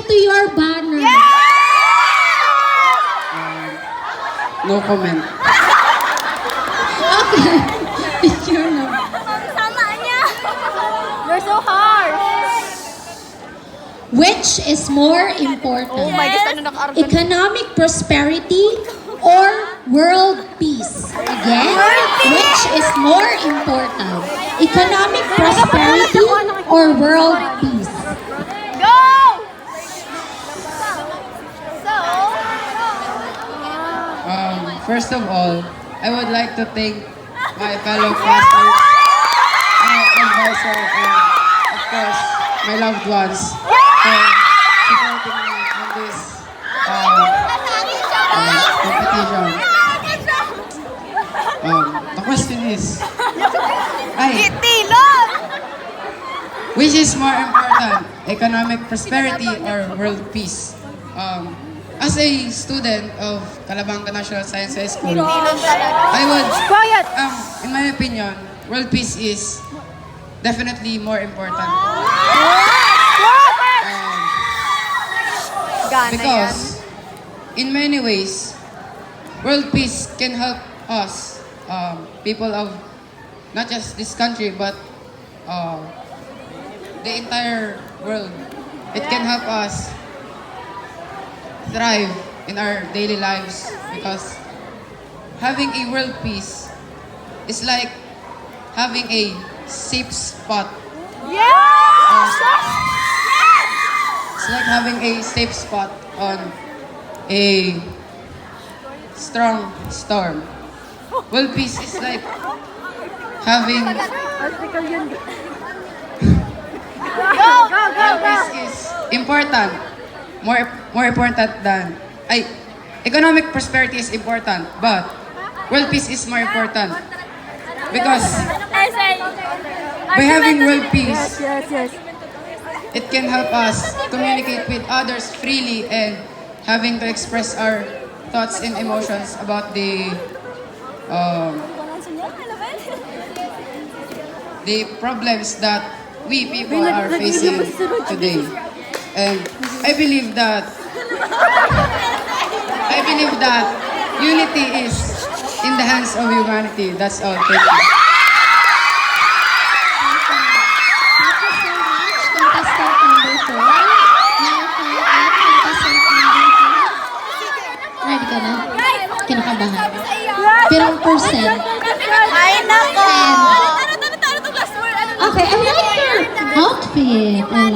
to your banner? No comment. Okay. Picture na. Sama niya. You're so harsh. Which is more important? Oh my gosh, ano naka-argan? Economic prosperity or world peace? Again, which is more important? Economic prosperity or world peace? Go! So, First of all, I would like to thank my fellow classmates, advisor, and of course, my loved ones for supporting me in this competition. The question is, itilog! which is more important, economic prosperity or world peace? As a student of Calabanga National Science High School, I would, Quiet! in my opinion, world peace is definitely more important. Gana yan. Because in many ways, world peace can help us, people of not just this country, but the entire world. It can help us thrive in our daily lives because having a world peace is like having a safe spot. It's like having a safe spot on a strong storm. World peace is like having world peace is important. More important than economic prosperity is important, but world peace is more important because by having world peace, it can help us communicate with others freely and having to express our thoughts and emotions about the problems that we people are facing today. And I believe that unity is in the hands of humanity. That's all. Thank you. Thank you so much, contestant number 4. Now for our contestant number 4. Ready ka na? Kinakabahan. Pirang percent? Ay, nako! Okay, I like your outfit. I